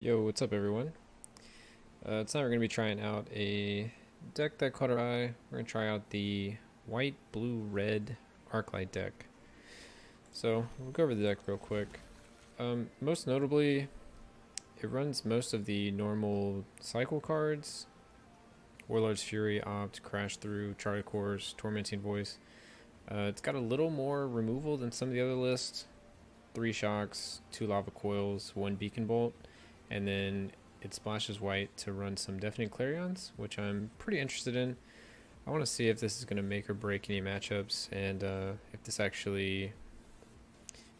Yo, what's up everyone? Tonight we're going to be trying out a deck that caught our eye. We're going to try out the white, blue, red Arclight deck. So, we'll go over the deck real quick. Most notably, it runs most of the normal cycle cards. Warlord's Fury, Opt, Crash Through, Charted Course, Tormenting Voice. It's got a little more removal than some of the other lists. 3 Shocks, 2 Lava Coils, 1 Beacon Bolt, and then it splashes white to run some Deafening Clarions, which I'm pretty interested in. I want to see if this is going to make or break any matchups, and if this actually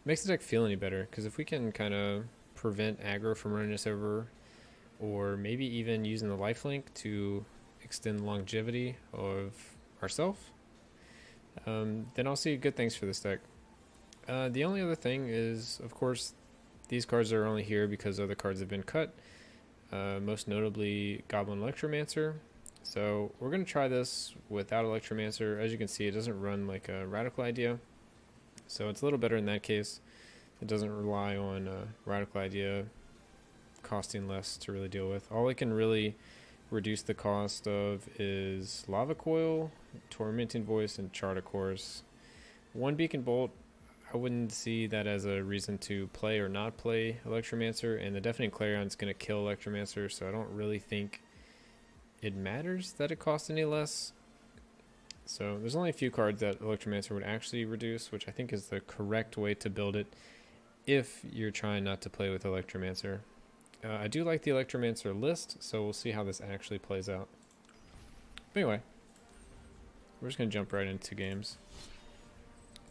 makes the deck feel any better. Because if we can kind of prevent aggro from running us over, or maybe even using the lifelink to extend the longevity of ourselves, then I'll see good things for this deck. The only other thing is, of course, these cards are only here because other cards have been cut. Most notably Goblin Electromancer. So we're going to try this without Electromancer. As you can see, it doesn't run like a Radical Idea. So it's a little better in that case. It doesn't rely on Radical Idea costing less to really deal with. All it can really reduce the cost of is Lava Coil, Tormenting Voice, and Charted Course. 1 Beacon Bolt, I wouldn't see that as a reason to play or not play Electromancer, and the Deafening Clarion is going to kill Electromancer, so I don't really think it matters that it costs any less. So there's only a few cards that Electromancer would actually reduce, which I think is the correct way to build it if you're trying not to play with Electromancer. I do like the Electromancer list, so we'll see how this actually plays out. But anyway, we're just going to jump right into games.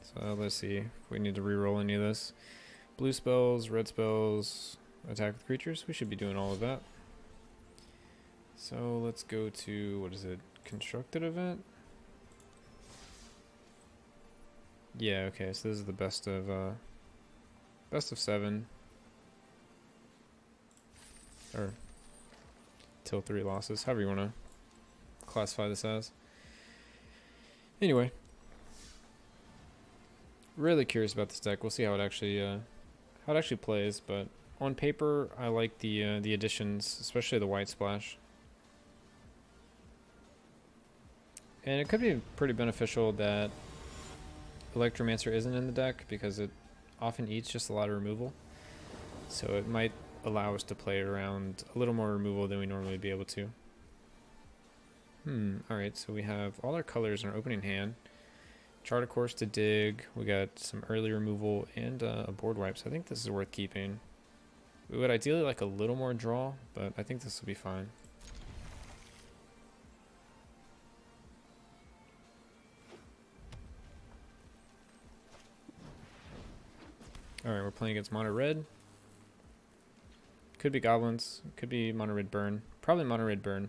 So let's see if we need to reroll any of this. Blue spells, red spells, attack with creatures. We should be doing all of that. So let's go to, what is it, constructed event? Yeah, okay, so this is the best of 7. Or till 3 losses, however you want to classify this as. Anyway, really curious about this deck. We'll see how it actually plays, but on paper I like the additions, especially the white splash. And it could be pretty beneficial that Electromancer isn't in the deck because it often eats just a lot of removal. So it might allow us to play around a little more removal than we normally be able to. Alright, so we have all our colors in our opening hand. Charted Course to dig, we got some early removal, and a board wipe, so I think this is worth keeping. We would ideally like a little more draw, but I think this will be fine. Alright, we're playing against Mono Red. Could be Goblins, could be Mono Red Burn. Probably Mono Red Burn.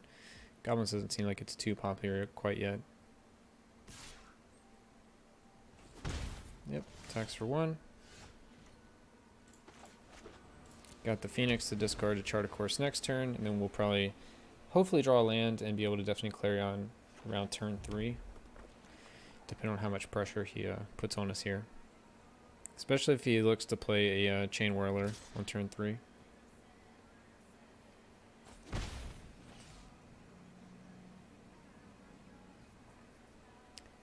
Goblins doesn't seem like it's too popular quite yet. Yep, attacks for 1. Got the Phoenix to discard a Charted Course next turn, and then we'll probably hopefully draw a land and be able to Deafening Clarion around turn 3, depending on how much pressure he puts on us here. Especially if he looks to play a Chain Whirler on turn 3.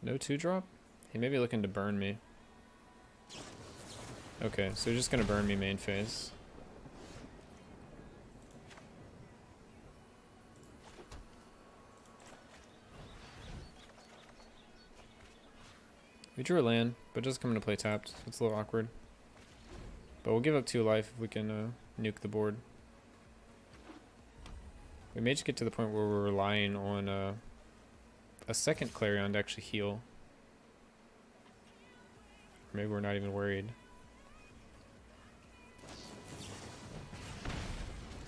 No 2-drop? He may be looking to burn me. Okay, so he's just going to burn me main phase. We drew a land, but it does come into play tapped. It's a little awkward. But we'll give up 2 life if we can nuke the board. We may just get to the point where we're relying on a second Clarion to actually heal. Or maybe we're not even worried.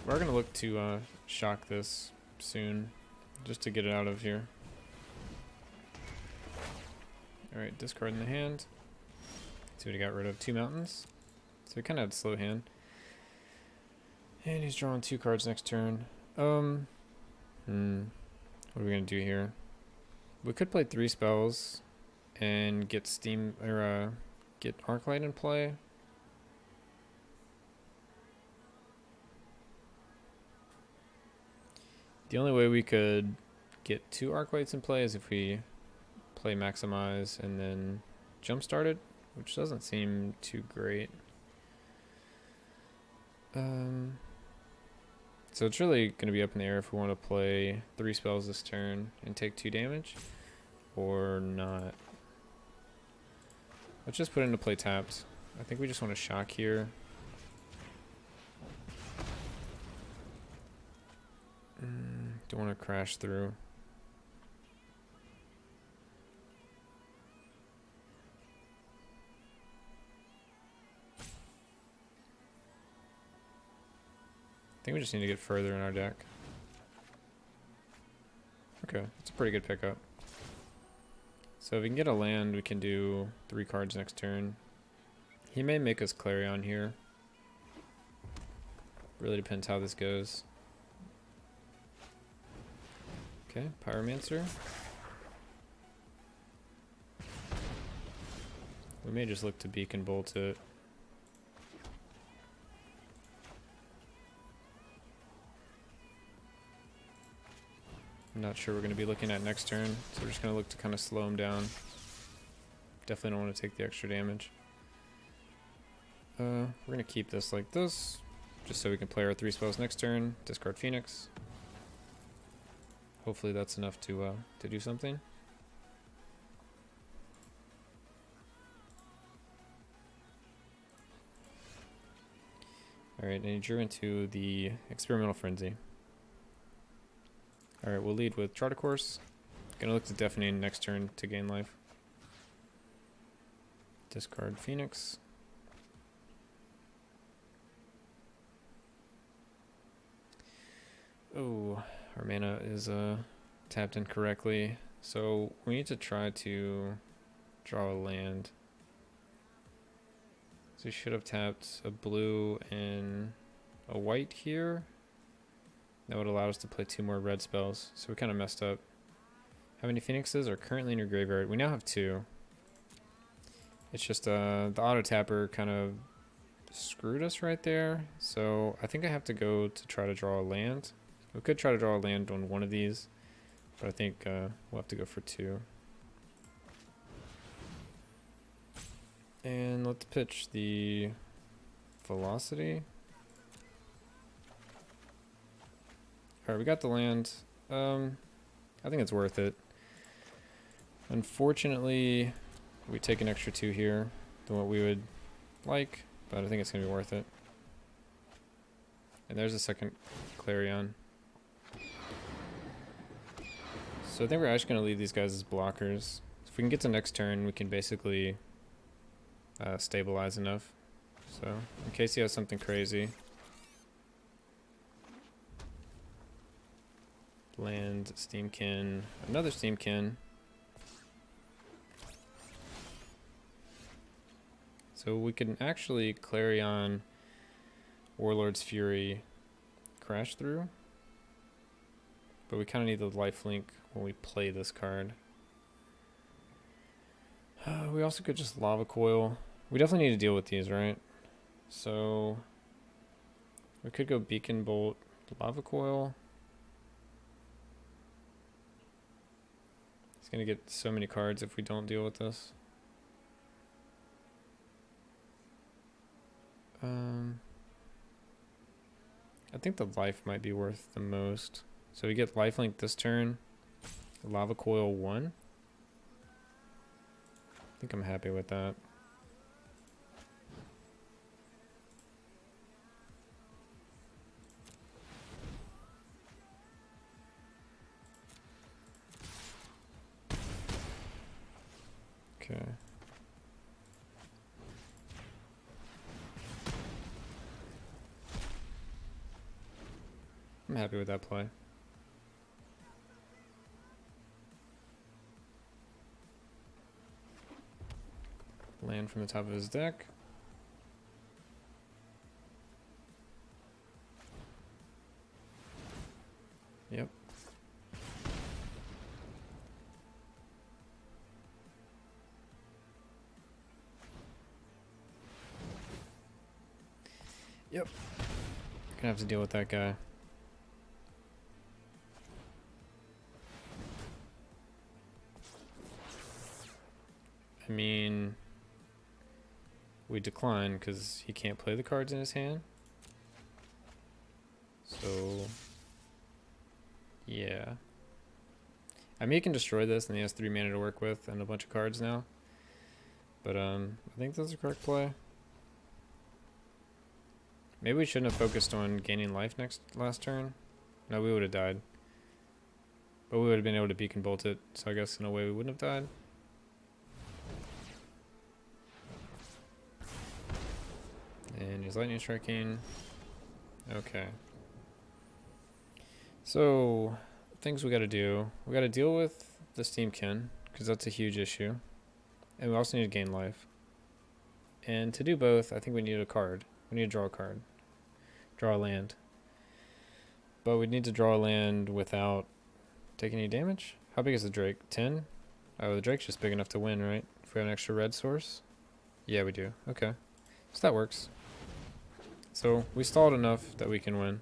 We're going to look to shock this soon, just to get it out of here. Alright, discard in the hand. See what he got rid of. 2 mountains. So he kind of had a slow hand. And he's drawing 2 cards next turn. What are we going to do here? We could play 3 spells and get get Arclight in play. The only way we could get 2 Arclights in play is if we play Maximize and then Jumpstart it, which doesn't seem too great. So it's really going to be up in the air if we want to play 3 spells this turn and take 2 damage, or not. Let's just put it into play tapped. I think we just want to shock here. Don't want to crash through. I think we just need to get further in our deck. Okay, that's a pretty good pickup. So if we can get a land, we can do 3 cards next turn. He may make us Clarion here. Really depends how this goes. Okay, Pyromancer. We may just look to Beacon Bolt it. I'm not sure we're going to be looking at next turn, so we're just going to look to kind of slow him down. Definitely don't want to take the extra damage. We're going to keep this like this, just so we can play our 3 spells next turn. Discard Phoenix. Hopefully that's enough to do something. Alright, and he drew into the Experimental Frenzy. Alright, we'll lead with Chart a Course. Gonna look to Deafening next turn to gain life. Discard Phoenix. Oh, our mana is tapped incorrectly, so we need to try to draw a land. So we should have tapped a blue and a white here. That would allow us to play 2 more red spells, so we kind of messed up. How many Phoenixes are currently in your graveyard? We now have 2. It's just the auto tapper kind of screwed us right there, so I think I have to go to try to draw a land. We could try to draw a land on one of these, but I think we'll have to go for 2. And let's pitch the Velocity. Alright, we got the land. I think it's worth it. Unfortunately, we take an extra 2 here than what we would like, but I think it's going to be worth it. And there's a second Clarion. So I think we're actually going to leave these guys as blockers. If we can get to next turn, we can basically stabilize enough. So in case he has something crazy. Land, Steamkin, another Steamkin. So we can actually Clarion, Warlord's Fury, crash through. But we kind of need the lifelink when we play this card. We also could just Lava Coil. We definitely need to deal with these, right? So we could go Beacon Bolt, Lava Coil. He's gonna get so many cards if we don't deal with this. I think the life might be worth the most. So we get lifelink this turn. Lava Coil 1. I think I'm happy with that. Okay. I'm happy with that play. Land from the top of his deck. Yep. Yep. Gonna have to deal with that guy. I mean, we decline because he can't play the cards in his hand. So, yeah. I mean, he can destroy this, and he has 3 mana to work with and a bunch of cards now. But I think that's the correct play. Maybe we shouldn't have focused on gaining life last turn. No, we would have died. But we would have been able to beacon bolt it, so I guess in a way we wouldn't have died. And he's lightning striking. Okay. So, things we gotta do. We gotta deal with the Steamkin, because that's a huge issue. And we also need to gain life. And to do both, I think we need a card. We need to draw a card. Draw a land. But we need to draw a land without taking any damage. How big is the Drake? 10? Oh, the Drake's just big enough to win, right? If we have an extra red source? Yeah, we do. Okay. So that works. So we stalled enough that we can win.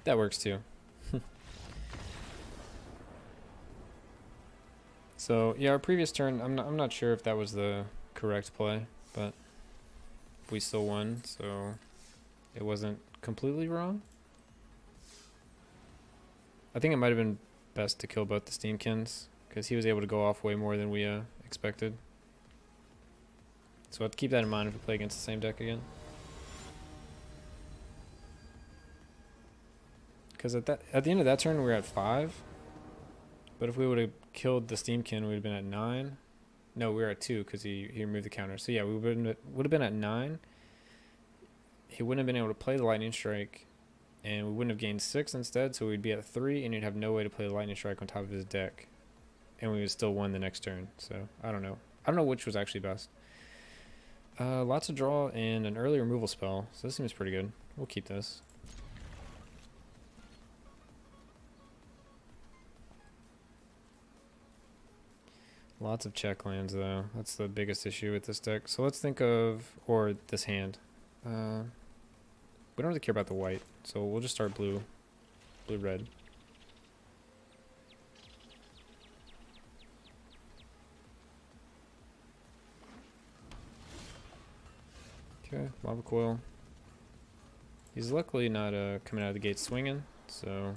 That works too. So yeah, our previous turn, I'm not sure if that was the correct play, but we still won, so it wasn't completely wrong. I think it might have been best to kill both the Steamkins, because he was able to go off way more than we expected. So we'll have to keep that in mind if we play against the same deck again. Because at the end of that turn, we were at 5. But if we would have killed the Steamkin, we would have been at 9. No, we were at 2 because he removed the counter. So yeah, we would have been at 9. He wouldn't have been able to play the Lightning Strike, and we wouldn't have gained 6 instead, so we'd be at 3, and he'd have no way to play the Lightning Strike on top of his deck. And we would still win the next turn. So I don't know. I don't know which was actually best. Lots of draw and an early removal spell. So this seems pretty good. We'll keep this. Lots of check lands, though. That's the biggest issue with this deck. So let's think of, or this hand. We don't really care about the white, so we'll just start blue, red. Okay, lava coil. He's luckily not coming out of the gate swinging, so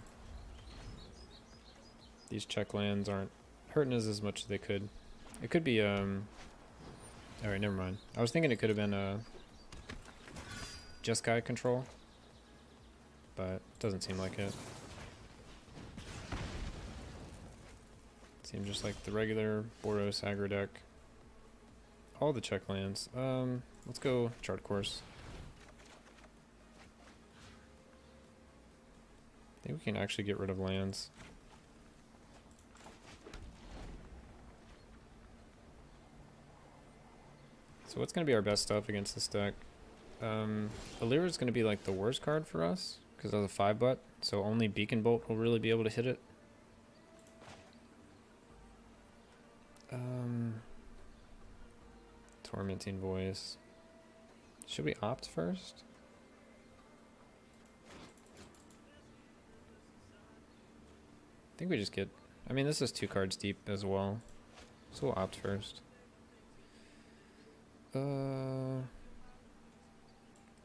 these check lands aren't hurting us as much as they could. It could be alright, never mind. I was thinking it could have been just guy control, but it doesn't seem like it. Seems just like the regular Boros aggro deck. All the check lands. Let's go chart course. I think we can actually get rid of lands. So what's going to be our best stuff against this deck? Allure is going to be like the worst card for us because of the 5-butt, so only Beacon Bolt will really be able to hit it. Tormenting Voice. Should we opt first? I think we just get... I mean, this is 2 cards deep as well, so we'll opt first. I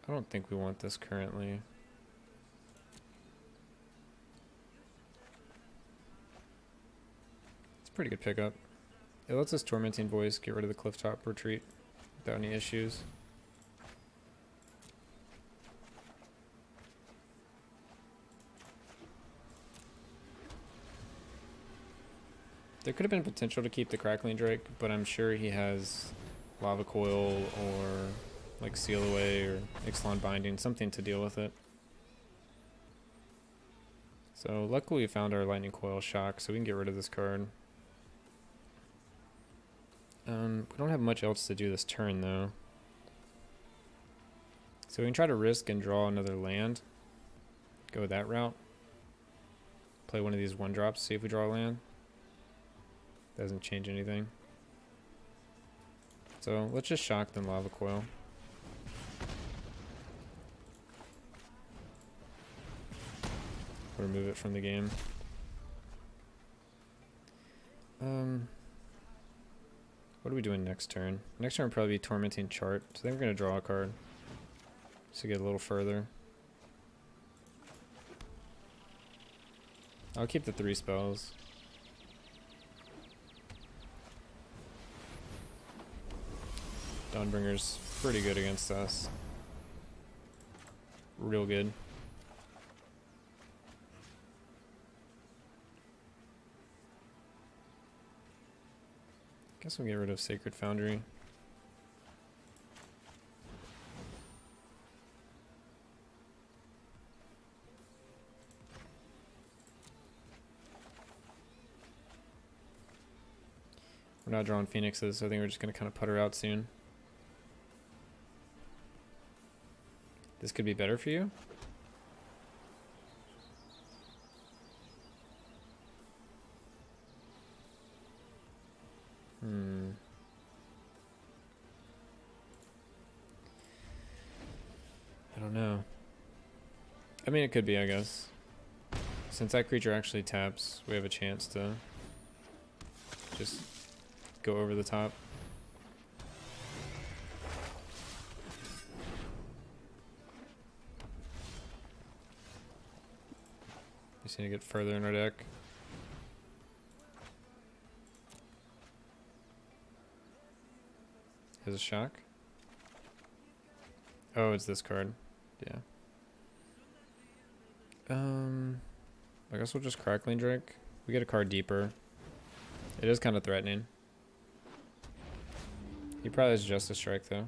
don't think we want this currently. It's a pretty good pickup. It lets us Tormenting Voice get rid of the Clifftop Retreat without any issues. There could have been potential to keep the Crackling Drake, but I'm sure he has Lava Coil or like Seal Away or Ixalan Binding, something to deal with it. So luckily we found our Lightning Coil Shock, so we can get rid of this card. We don't have much else to do this turn though. So we can try to risk and draw another land. Go that route. Play one of these 1-drops, see if we draw a land. Doesn't change anything. So let's just shock then lava coil. Remove it from the game. What are we doing next turn? Next turn will probably be Tormenting Chart. So I think we're going to draw a card. Just to get a little further. I'll keep the 3 spells. Dawnbringer's pretty good against us. Real good. Guess we'll get rid of Sacred Foundry. We're not drawing Phoenixes, so I think we're just going to kind of put her out soon. This could be better for you. I don't know. I mean, it could be, I guess. Since that creature actually taps, we have a chance to just go over the top. Just need to get further in our deck. Has a shock. Oh, it's this card. Yeah. I guess we'll just Crackling Drake. We get a card deeper. It is kind of threatening. He probably has Justice Strike though.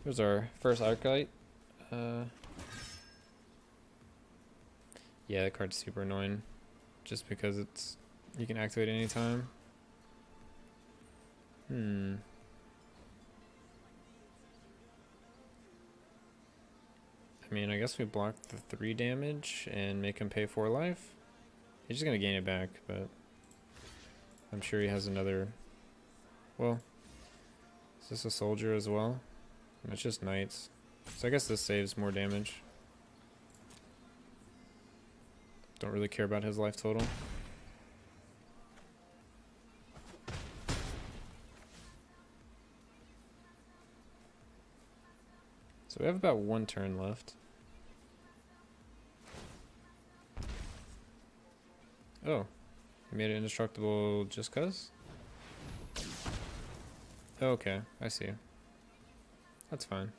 Here's our first Arclight. Yeah, that card's super annoying. Just because it's you can activate any time. I mean, I guess we block the 3 damage and make him pay 4 life. He's just gonna gain it back, but I'm sure he has another. Well, is this a soldier as well? And it's just knights, so I guess this saves more damage. Don't really care about his life total. So we have about 1 turn left. Oh, he made it indestructible just cuz? Oh, okay, I see. That's fine.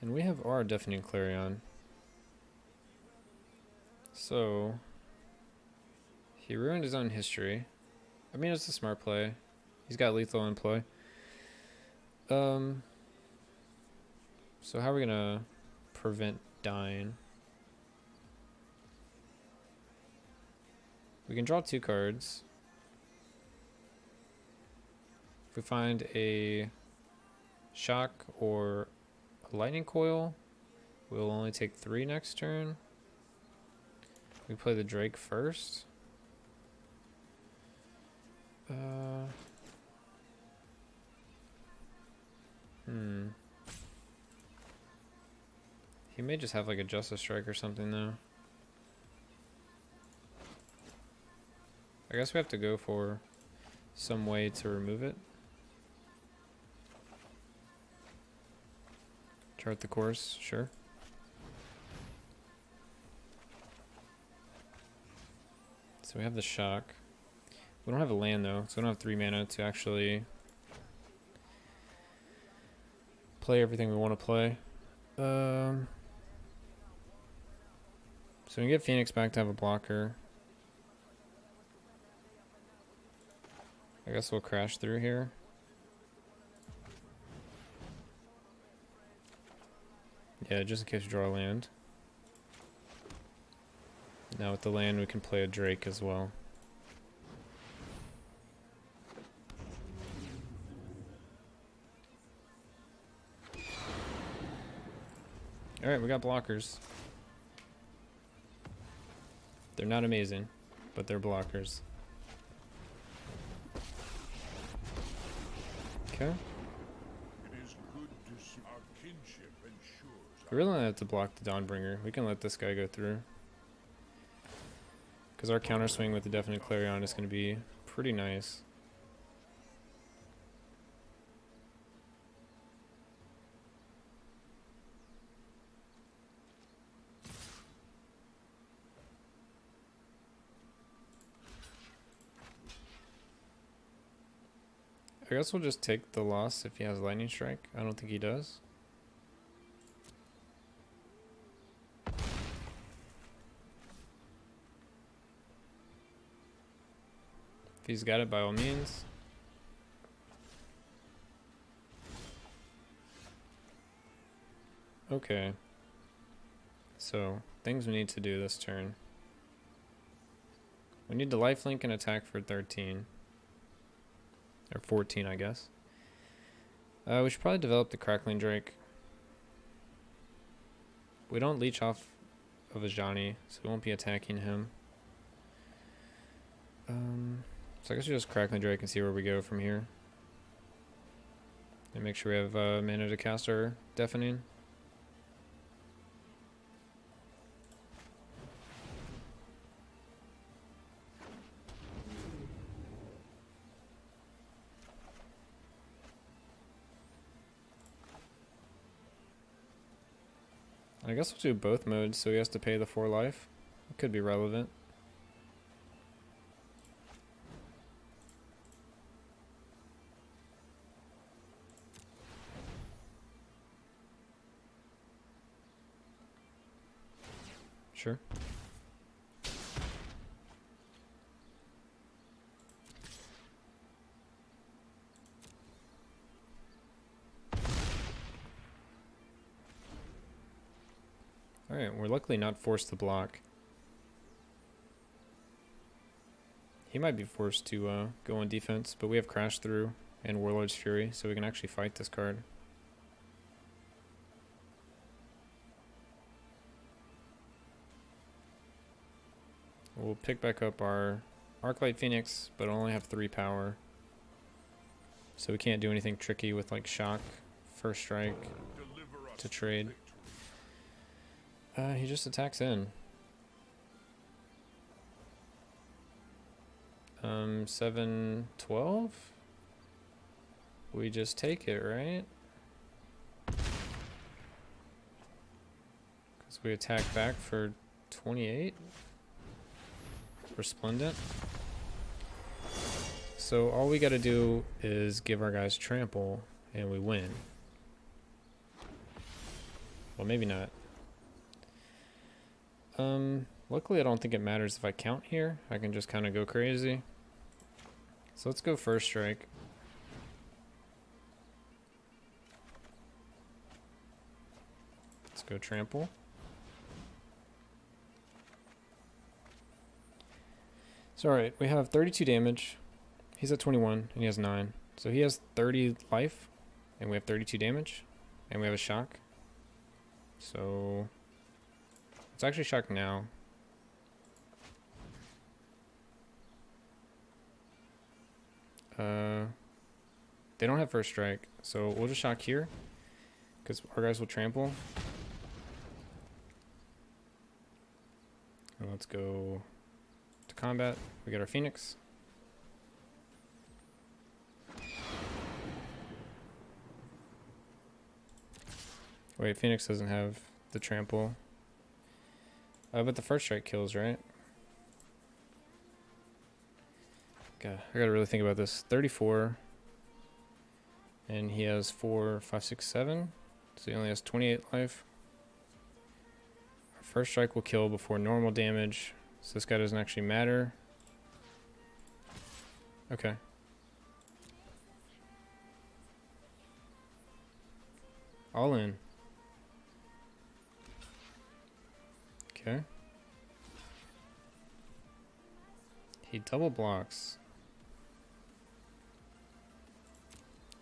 And we have our Deafening Clarion. So, he ruined his own history. I mean, it's a smart play. He's got lethal in play. So how are we gonna prevent dying? We can draw 2 cards. If we find a shock or a lightning coil, we'll only take 3 next turn. We play the Drake first. He may just have like a Justice Strike or something though. I guess we have to go for some way to remove it. Chart the course, sure. So we have the shock. We don't have a land though, so we don't have 3 mana to actually play everything we want to play. So we can get Phoenix back to have a blocker. I guess we'll crash through here. Yeah, just in case we draw a land. Now with the land we can play a Drake as well. Alright, we got blockers. They're not amazing, but they're blockers. Okay. It is good to see our kinship ensures. We really don't have to block the Dawnbringer. We can let this guy go through. Because our counter swing with the Definite Clarion is going to be pretty nice. I guess we'll just take the loss if he has Lightning Strike. I don't think he does. If he's got it, by all means. Okay. So, things we need to do this turn. We need to lifelink and attack for 13. Or 14, I guess. We should probably develop the Crackling Drake. We don't leech off of Ajani, so we won't be attacking him. So I guess we just Crackling Drake and see where we go from here. And make sure we have mana to cast our Deafening. I guess we'll do both modes, so he has to pay the 4 life. It could be relevant. Sure. Alright, we're luckily not forced to block. He might be forced to go on defense, but we have Crash Through and Warlord's Fury, so we can actually fight this card. We'll pick back up our Arclight Phoenix, but only have 3 power. So we can't do anything tricky with like Shock, First Strike to trade. He just attacks in. 7-12? We just take it, right? Because we attack back for 28? Resplendent. So all we gotta do is give our guys trample and we win. Well, maybe not. Luckily I don't think it matters if I count here. I can just kind of go crazy. So let's go First Strike. Let's go trample. So alright, we have 32 damage. He's at 21 and he has 9. So he has 30 life and we have 32 damage and we have a shock. So it's actually shock now. They don't have First Strike, so we'll just shock here because our guys will trample. And let's go to combat. We got our Phoenix. Wait, Phoenix doesn't have the trample. But the First Strike kills, right? God, I gotta really think about this. 34. And he has 4, 5, 6, 7. So he only has 28 life. Our First Strike will kill before normal damage. So this guy doesn't actually matter. Okay. All in. Okay. He double blocks.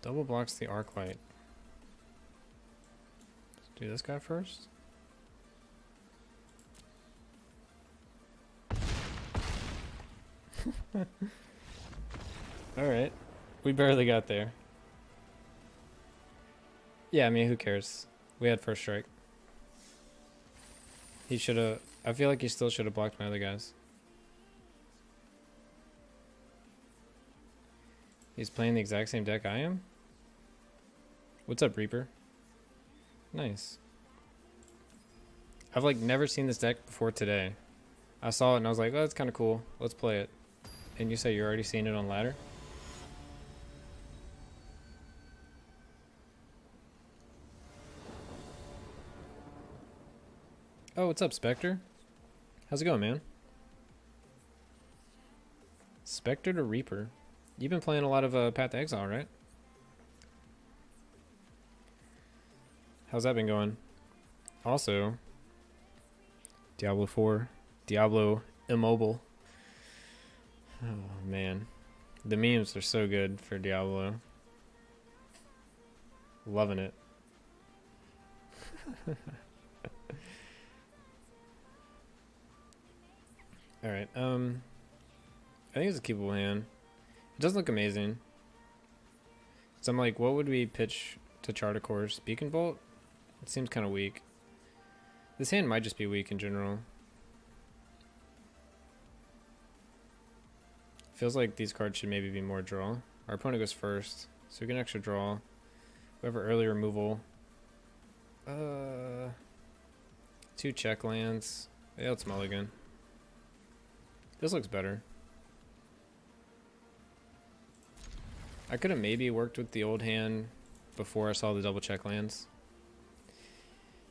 Double blocks the Arclight. Let's do this guy first. Alright. We barely got there. Yeah, I mean, who cares? We had first strike. He should have... I feel like he still should have blocked my other guys. He's playing the exact same deck I am? What's up, Reaper? Nice. I've like never seen this deck before today. I saw it and I was like, oh, that's kind of cool. Let's play it. And you say you're already seeing it on ladder? Oh, what's up, Spectre? How's it going, man? Spectre to Reaper. You've been playing a lot of Path to Exile, right? How's that been going? Also, Diablo 4, Diablo Immobile. Oh, man. The memes are so good for Diablo. Loving it. Alright, I think it's a keepable hand. It doesn't look amazing. So I'm like, what would we pitch to chart a course? Beacon Bolt? It seems kind of weak. This hand might just be weak in general. Feels like these cards should maybe be more draw. Our opponent goes first, so we get an extra draw. We have our early removal. 2 check lands. Yeah, let's mulligan. This looks better. I could have maybe worked with the old hand before I saw the double check lands.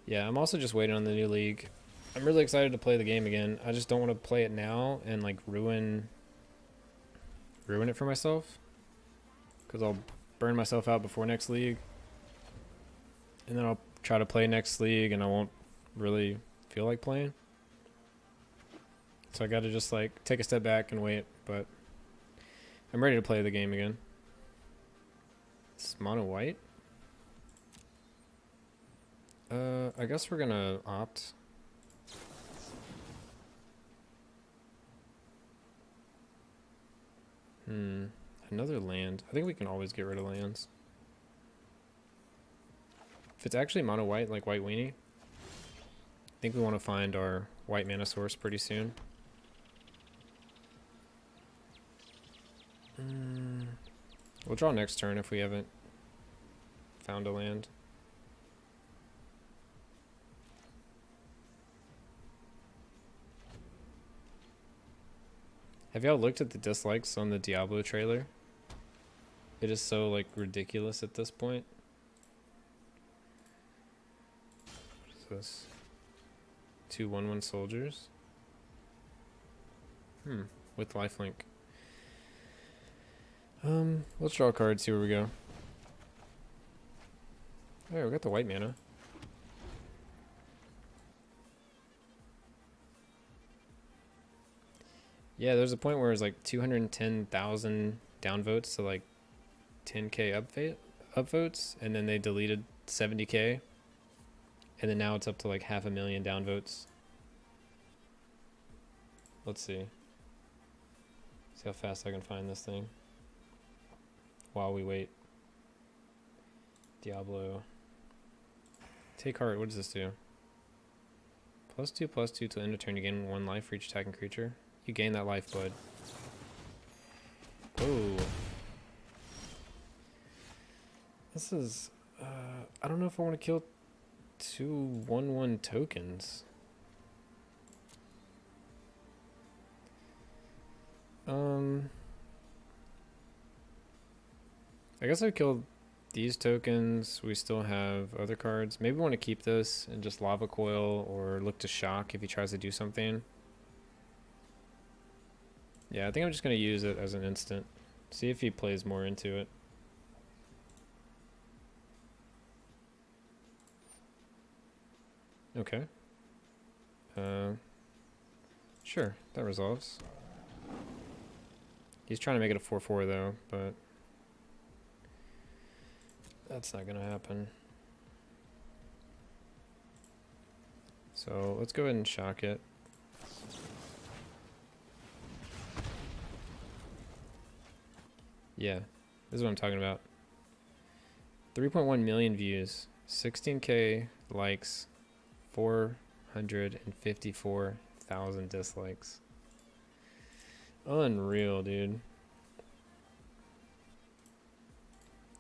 Yeah, I'm also just waiting on the new league. I'm really excited to play the game again. I just don't want to play it now and like ruin it for myself, because I'll burn myself out before next league, and then I'll try to play next league and I won't really feel like playing. So I gotta just like take a step back and wait, but I'm ready to play the game again. It's mono white. I guess we're gonna opt. Another land. I think we can always get rid of lands. If it's actually mono white, like white weenie, I think we want to find our white mana source pretty soon. We'll draw next turn if we haven't found a land. Have y'all looked at the dislikes on the Diablo trailer? It is so like ridiculous at this point. What is this? 2 1/1 soldiers. With lifelink. Let's draw a card, see where we go. Alright, we got the white mana. Yeah, there's a point where it's like 210,000 downvotes to like 10k upvotes, and then they deleted 70k, and then now it's up to like 500,000 downvotes. Let's see. See how fast I can find this thing while we wait. Diablo. Take heart. What does this do? +2/+2 till end of turn. You gain 1 life for each attacking creature. You gain that life, bud. Oh. This is... I don't know if I want to kill 2 1/1 tokens. I guess I killed these tokens. We still have other cards. Maybe we want to keep this and just Lava Coil or look to shock if he tries to do something. Yeah, I think I'm just going to use it as an instant. See if he plays more into it. Okay. Sure, that resolves. He's trying to make it a 4/4 though, but that's not gonna happen. So let's go ahead and shock it. Yeah, this is what I'm talking about. 3.1 million views, 16k likes, 454,000 dislikes. Unreal, dude.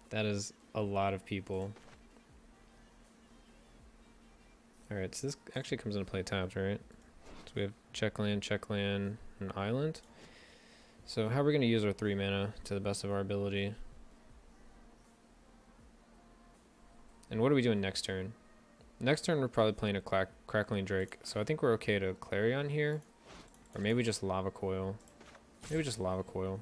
That is a lot of people. Alright, so this actually comes into play tabs, right? So we have check land, and island. So how are we going to use our 3 mana to the best of our ability? And what are we doing next turn? Next turn we're probably playing a Crackling Drake, so I think we're okay to Clarion here. Or maybe just Lava Coil. Maybe just Lava Coil.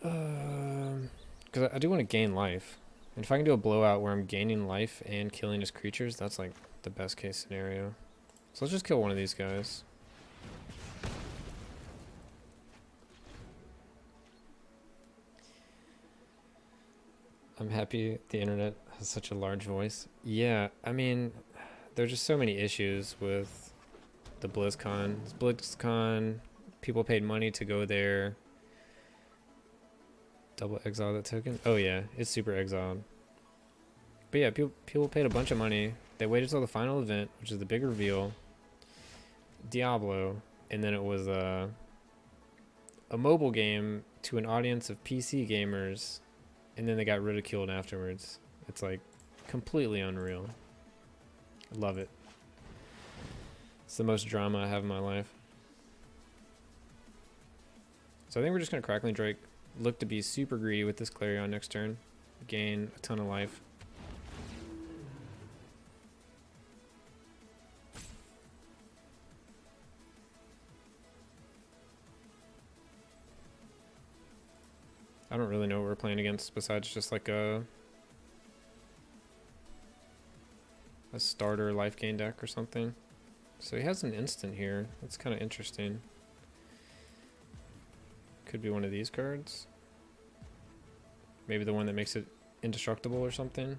Because I do want to gain life. And if I can do a blowout where I'm gaining life and killing his creatures, that's like the best case scenario. So let's just kill one of these guys. I'm happy the internet has such a large voice. Yeah, I mean, there's just so many issues with the BlizzCon. BlizzCon, people paid money to go there. Double exile that token? Oh yeah, it's super exiled. But yeah, people paid a bunch of money. They waited till the final event, which is the big reveal. Diablo, and then it was a mobile game to an audience of PC gamers, and then they got ridiculed afterwards. It's like completely unreal. I love it. It's the most drama I have in my life. So I think we're just gonna Crackling Drake, look to be super greedy with this Clarion next turn, gain a ton of life. I don't really know what we're playing against besides just like a starter life gain deck or something. So he has an instant here. That's kind of interesting. Could be one of these cards. Maybe the one that makes it indestructible or something.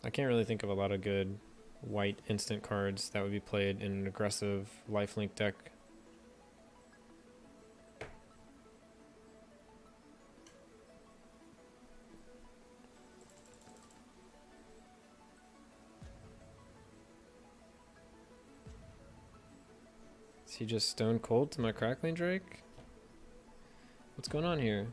I can't really think of a lot of good white instant cards that would be played in an aggressive lifelink deck. Is he just stone cold to my Crackling Drake? What's going on here?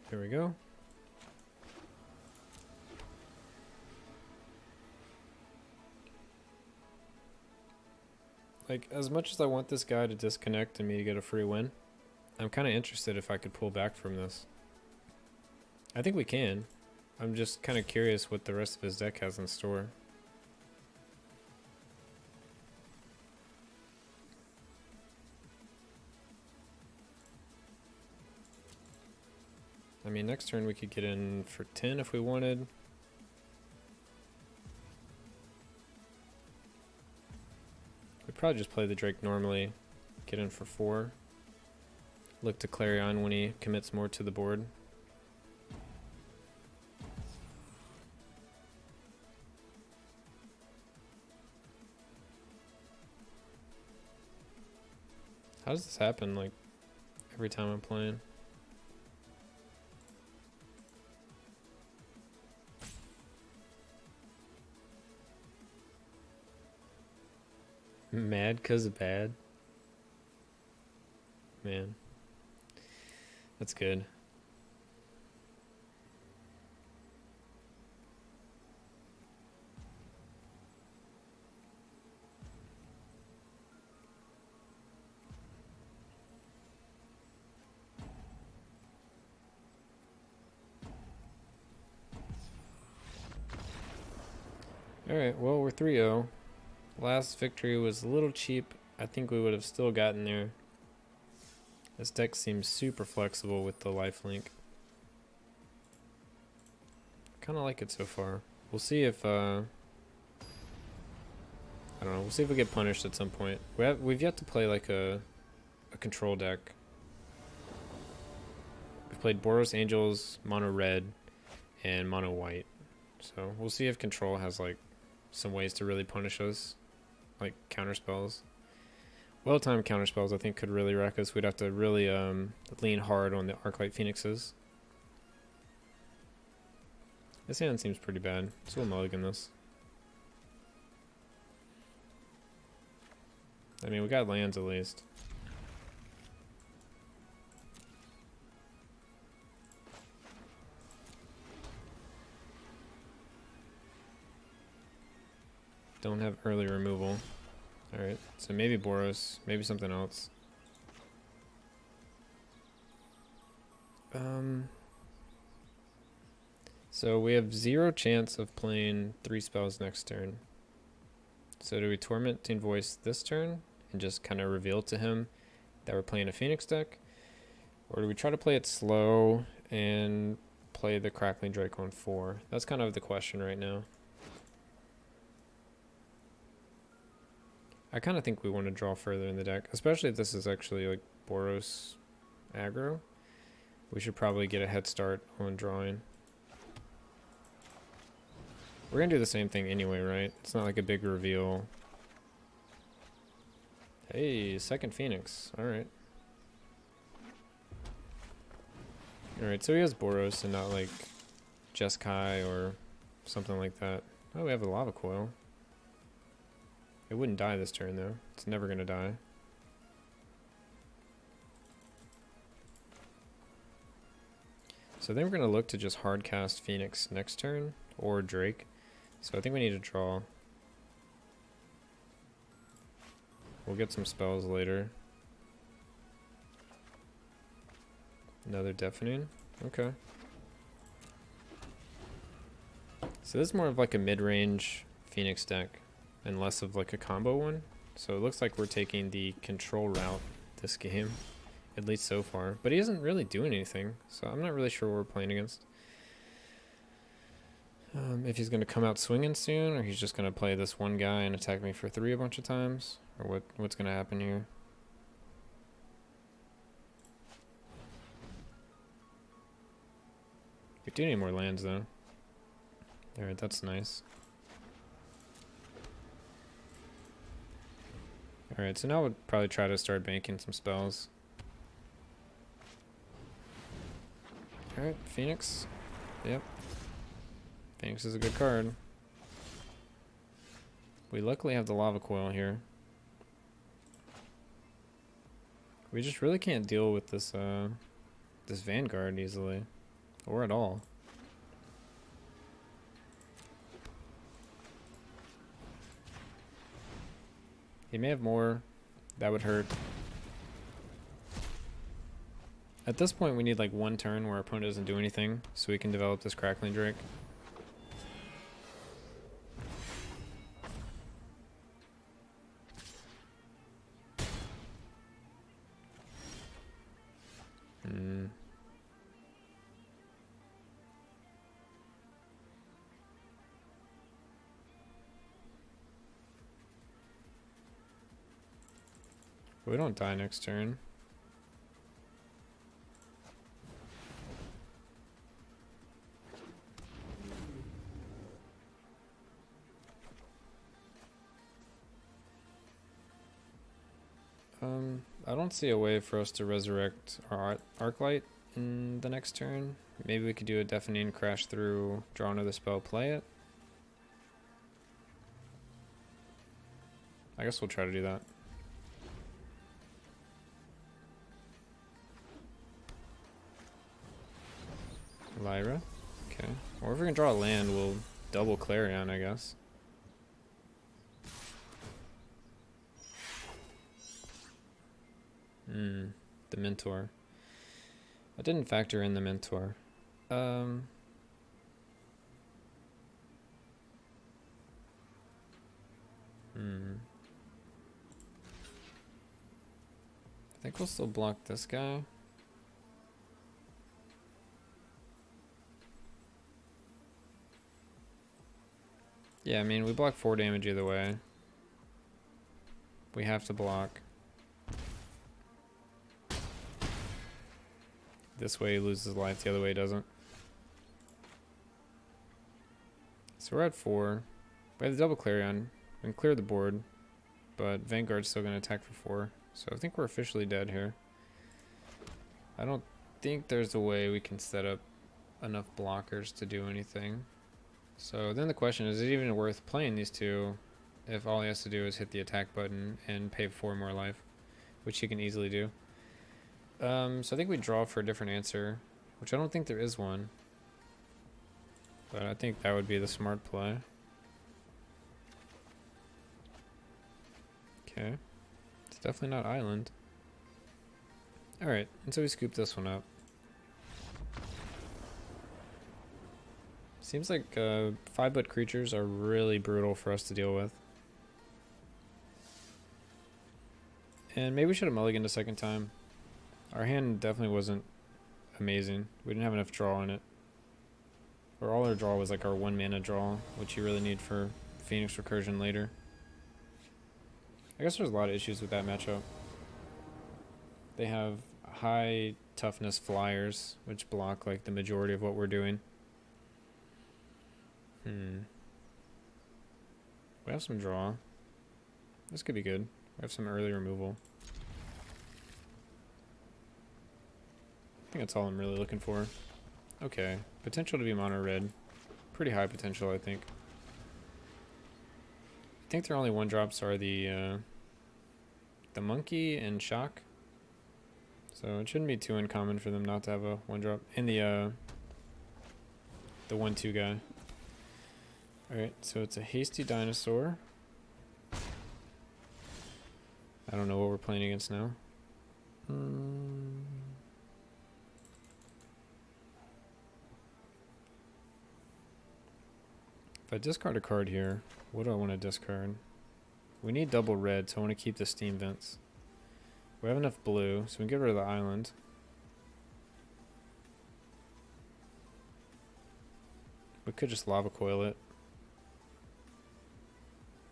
Here we go. Like, as much as I want this guy to disconnect and me to get a free win, I'm kind of interested if I could pull back from this. I think we can. I'm just kind of curious what the rest of his deck has in store. I mean, next turn we could get in for 10 if we wanted. We'd probably just play the Drake normally, get in for 4. Look to Clarion when he commits more to the board. How does this happen, like, every time I'm playing? Mad 'cause of bad? Man. That's good. Alright, well, we're 3-0. Last victory was a little cheap. I think we would have still gotten there. This deck seems super flexible with the lifelink. Kind of like it so far. We'll see if, I don't know, we'll see if we get punished at some point. We've yet to play like a control deck. We've played Boros Angels, mono red, and mono white. So we'll see if control has like some ways to really punish us, like counter spells. Well-timed counter spells I think could really wreck us. We'd have to really lean hard on the Arclight Phoenixes. This hand seems pretty bad, so we'll mulligan this. I mean, we got lands at least. Don't have early removal. Alright, so maybe Boros, maybe something else. So we have 0 chance of playing 3 spells next turn. So do we Tormenting Voice this turn and just kind of reveal to him that we're playing a Phoenix deck? Or do we try to play it slow and play the Crackling Drake on 4? That's kind of the question right now. I kind of think we want to draw further in the deck, especially if this is actually like Boros aggro. We should probably get a head start on drawing. We're going to do the same thing anyway, right? It's not like a big reveal. Hey, second Phoenix. Alright. Alright, so he has Boros and not like Jeskai or something like that. Oh, we have a Lava Coil. It wouldn't die this turn though. It's never going to die. So then we're going to look to just hard cast Phoenix next turn or Drake. So I think we need to draw. We'll get some spells later. Another Deafening. Okay. So this is more of like a mid-range Phoenix deck and less of like a combo one. So it looks like we're taking the control route this game, at least so far. But he isn't really doing anything, so I'm not really sure what we're playing against. If he's going to come out swinging soon, or he's just going to play this one guy and attack me for 3 a bunch of times, or what's going to happen here. We do need more lands though. Alright, that's nice. Alright, so now we'll probably try to start banking some spells. Alright, Phoenix. Yep. Phoenix is a good card. We luckily have the Lava Coil here. We just really can't deal with this this Vanguard easily. Or at all. He may have more. That would hurt. At this point we need like one turn where our opponent doesn't do anything so we can develop this Crackling Drake. We don't die next turn. I don't see a way for us to resurrect our Arclight in the next turn. Maybe we could do a Deafening, crash through, draw another spell, play it. I guess we'll try to do that. Lyra. Okay. Or if we can draw a land, we'll double Clarion, I guess. The Mentor. I didn't factor in the Mentor. I think we'll still block this guy. Yeah, I mean, we block 4 damage either way. We have to block. This way he loses life, the other way he doesn't. So we're at 4. We have the double Clarion. We can clear the board, but Vanguard's still going to attack for 4. So I think we're officially dead here. I don't think there's a way we can set up enough blockers to do anything. So then the question is it even worth playing these two if all he has to do is hit the attack button and pay 4 more life, which he can easily do. So I think we draw for a different answer, which I don't think there is one. But I think that would be the smart play. Okay. It's definitely not island. Alright, and so we scoop this one up. Seems like 5-foot creatures are really brutal for us to deal with. And maybe we should have mulliganed a second time. Our hand definitely wasn't amazing. We didn't have enough draw in it. Or all our draw was like our 1 mana draw, which you really need for Phoenix Recursion later. I guess there's a lot of issues with that matchup. They have high toughness flyers, which block like the majority of what we're doing. We have some draw. This could be good. We have some early removal. I think that's all I'm really looking for. Okay, potential to be mono red. Pretty high potential, I think. I think their only 1-drops are the monkey and shock. So it shouldn't be too uncommon for them not to have a 1-drop. And the 1/2 guy. Alright, so it's a hasty dinosaur. I don't know what we're playing against now. If I discard a card here, what do I want to discard? We need double red, so I want to keep the steam vents. We have enough blue, so we can get rid of the island. We could just lava coil it.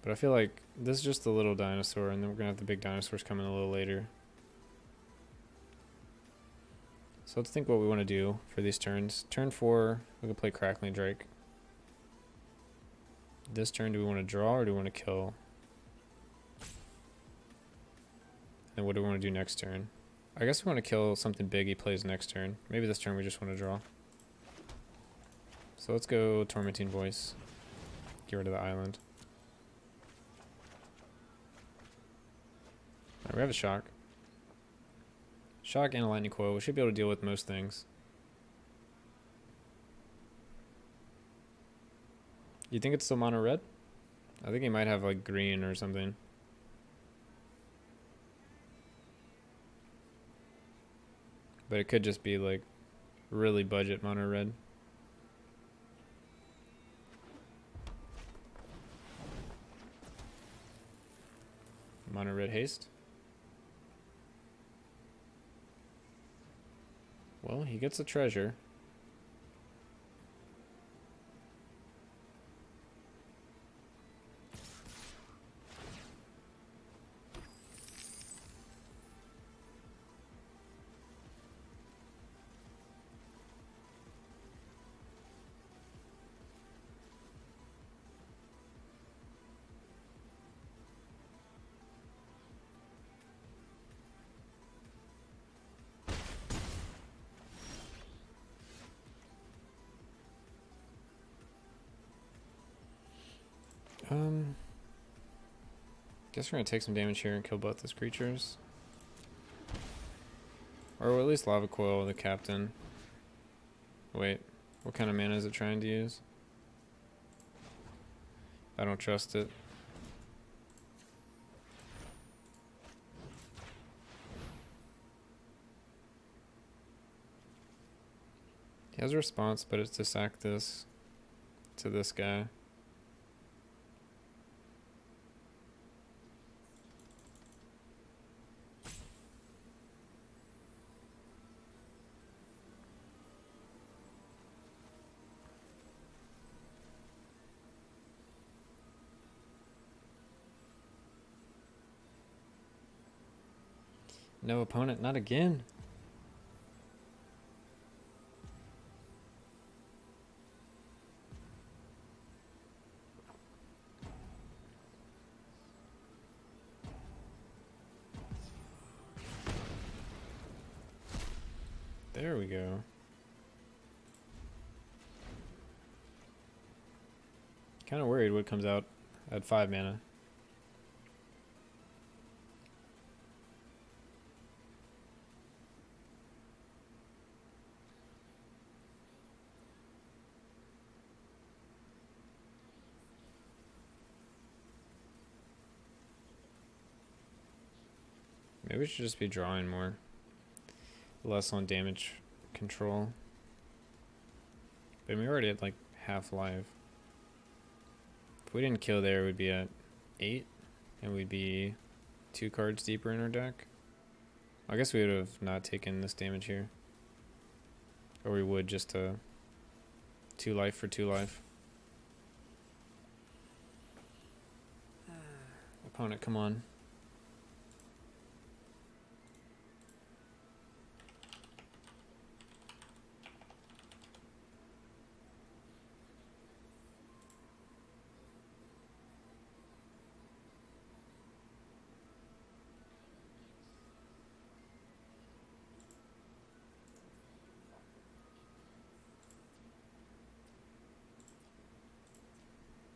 But I feel like this is just the little dinosaur, and then we're going to have the big dinosaurs coming a little later. So let's think what we want to do for these turns. Turn 4, we can play Crackling Drake. This turn, do we want to draw or do we want to kill? And what do we want to do next turn? I guess we want to kill something big he plays next turn. Maybe this turn we just want to draw. So let's go Tormenting Voice. Get rid of the island. Alright, we have a shock. Shock and a lightning coil. We should be able to deal with most things. You think it's still mono red? I think he might have like green or something. But it could just be like really budget mono red. Mono red haste. Well, he gets a treasure. Guess we're gonna take some damage here and kill both those creatures. Or at least lava coil the captain. Wait, what kind of mana is it trying to use? I don't trust it. He has a response, but it's to sack this to this guy. No opponent, not again. There we go. Kind of worried what comes out at 5 mana. Maybe we should just be drawing more. Less on damage control. But we already had like half life. If we didn't kill there, we'd be at 8. And we'd be 2 cards deeper in our deck. I guess we would have not taken this damage here. Or we would just 2 life for 2 life. Opponent, come on.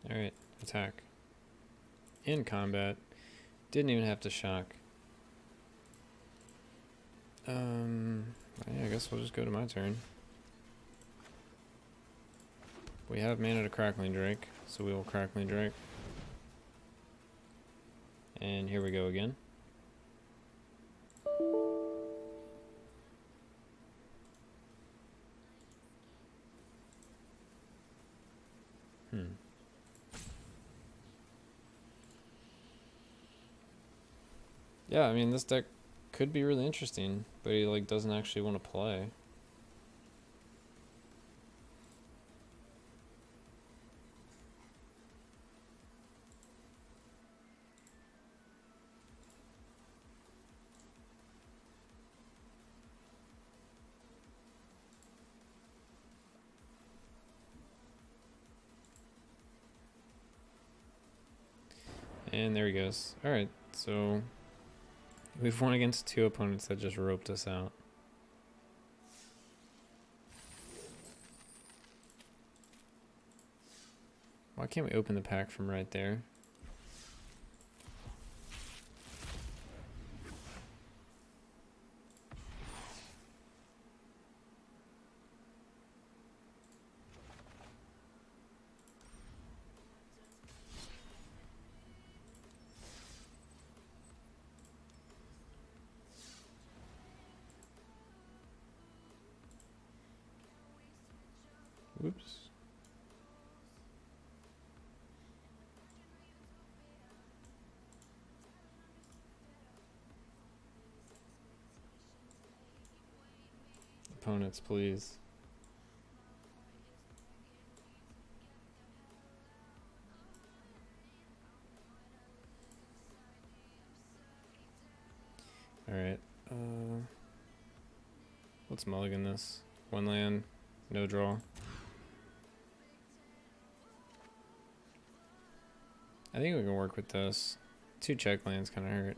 Alright, attack. In combat. Didn't even have to shock. Yeah, I guess we'll just go to my turn. We have mana to Crackling Drake, so we will Crackling Drake. And here we go again. Yeah, I mean, this deck could be really interesting, but he like doesn't actually want to play. And there he goes. Alright, so we've won against 2 opponents that just roped us out. Why can't we open the pack from right there? Whoops. Opponents, please. Alright, let's mulligan this. 1 land, no draw. I think we can work with this. 2 check lands kind of hurt.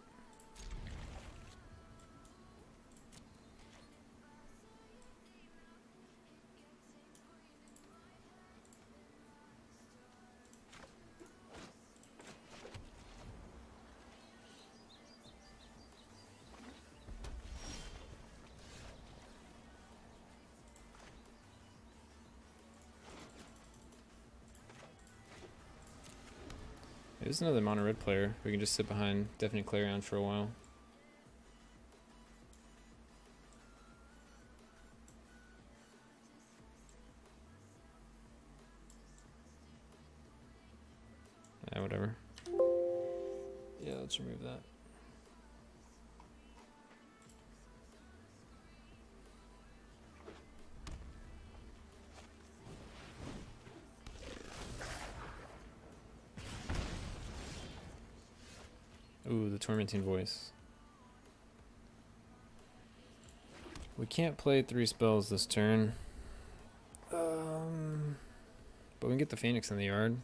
There's another mono red player. We can just sit behind Deafening Clarion for a while. Whatever. Yeah, let's remove that. Ooh, the Tormenting Voice. We can't play 3 spells this turn. But we can get the Phoenix in the yard.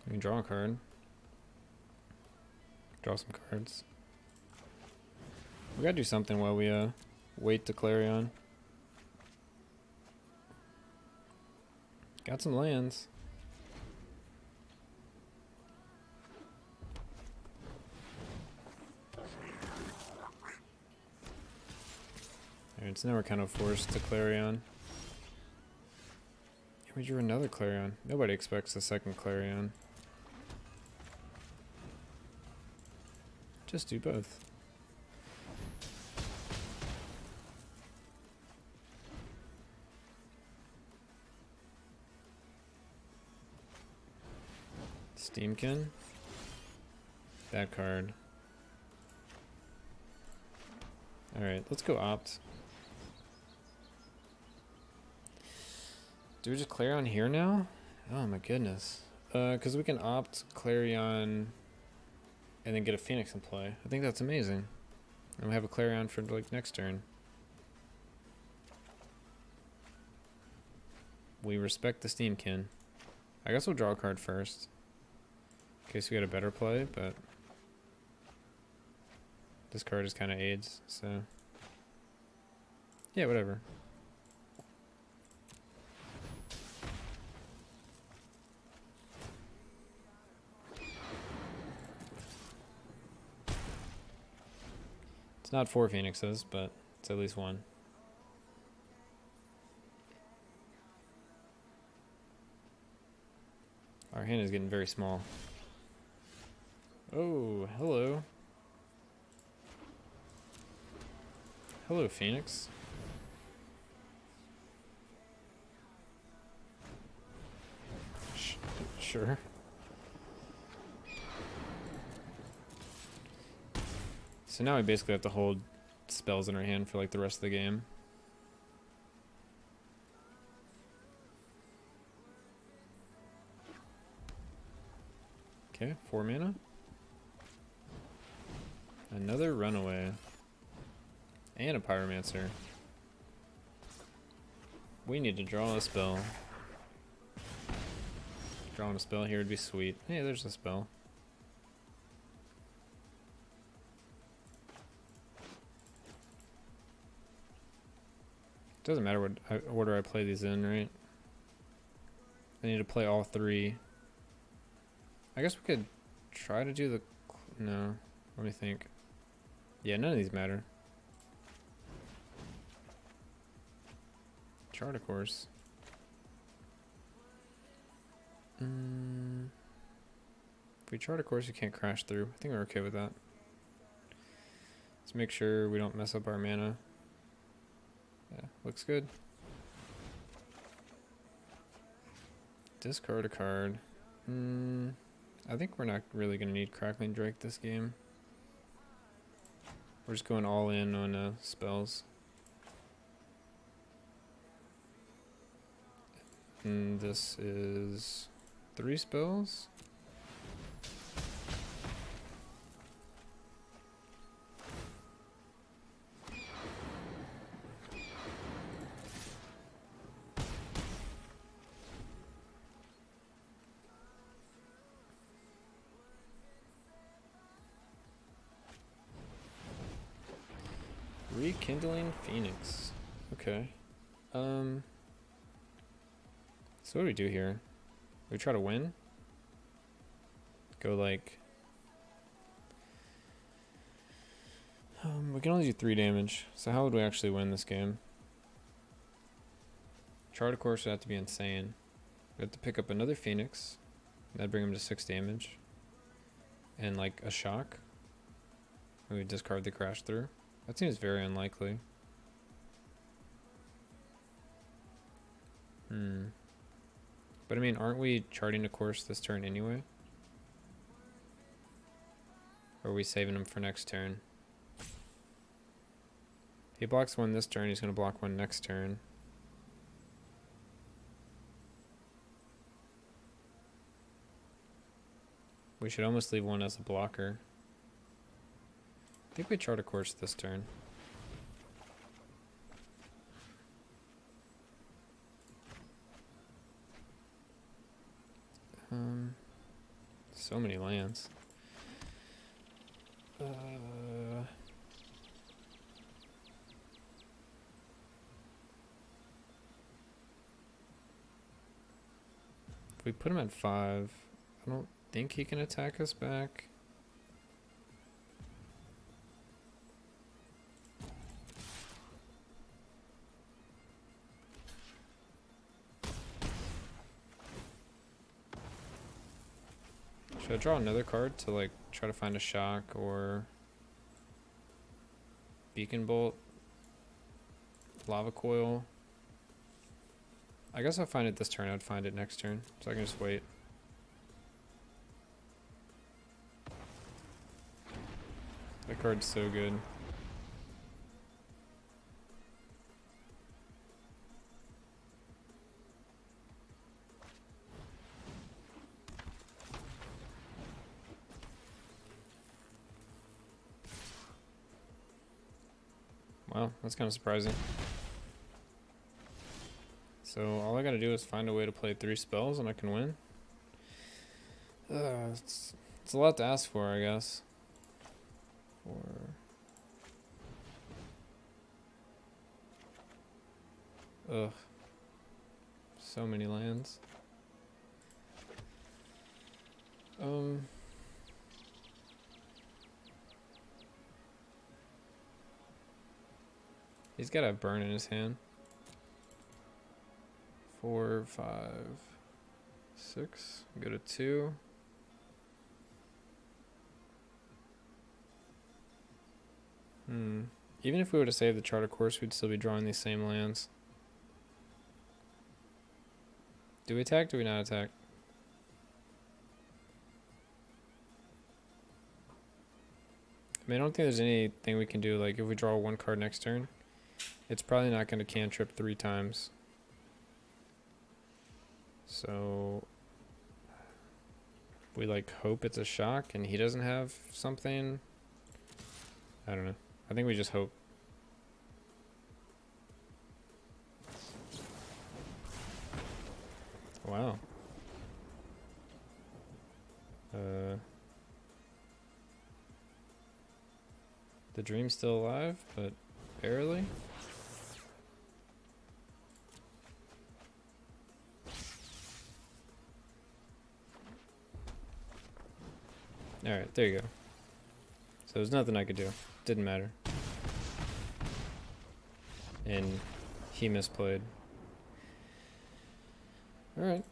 We can draw a card. Draw some cards. We gotta do something while we wait to Clarion. Got some lands. Alright, so now we're kind of forced to Clarion. Yeah, we drew another Clarion. Nobody expects a second Clarion. Just do both. Steamkin. That card. Alright, let's go opt. Do we just Clarion here now? Oh my goodness. Because we can opt Clarion and then get a Phoenix in play. I think that's amazing. And we have a Clarion for like next turn. We respect the Steamkin. I guess we'll draw a card first. In case we get a better play, but this card just kind of aids, so yeah, whatever. It's not 4 Phoenixes, but it's at least one. Our hand is getting very small. Oh, hello. Hello, Phoenix. Sure. So now we basically have to hold spells in our hand for like the rest of the game. Okay, 4 mana. Another runaway. And a pyromancer. We need to draw a spell. Drawing a spell here would be sweet. Hey, there's a spell. Doesn't matter what order I play these in, right? I need to play all 3. I guess we could try to do the... No. Let me think. Yeah, none of these matter. Chart, of course. If we chart a course, you can't crash through. I think we're okay with that. Let's make sure we don't mess up our mana. Yeah, looks good. Discard a card. I think we're not really going to need Crackling Drake this game. We're just going all in on spells. And this is 3 spells. Rekindling Phoenix. Okay. So what do we do here? We try to win? Go like... we can only do 3 damage. So how would we actually win this game? Chart, of course, would have to be insane. We have to pick up another Phoenix. That'd bring him to 6 damage. And like a shock. And we discard the crash through. That seems very unlikely. But I mean, aren't we charting a course this turn anyway? Or are we saving him for next turn? He blocks 1 this turn, he's going to block 1 next turn. We should almost leave 1 as a blocker. I think we chart a course this turn. So many lands. If we put him at 5, I don't think he can attack us back. Should I draw another card to like try to find a shock or beacon bolt, lava coil? I guess I'll find it this turn. I'd find it next turn, so I can just wait. That card's so good. Wow, that's kind of surprising. So all I gotta do is find a way to play 3 spells and I can win. It's a lot to ask for, I guess. Ugh. So many lands. He's got a burn in his hand. 4, 5, 6. Go to 2. Even if we were to save the Charter Course, we'd still be drawing these same lands. Do we attack? Do we not attack? I mean, I don't think there's anything we can do. Like, if we draw 1 card next turn, it's probably not going to cantrip 3 times. So we like hope it's a shock and he doesn't have something. I don't know. I think we just hope. Wow. The dream's still alive, but barely. Alright, there you go. So there's nothing I could do. Didn't matter. And he misplayed. Alright.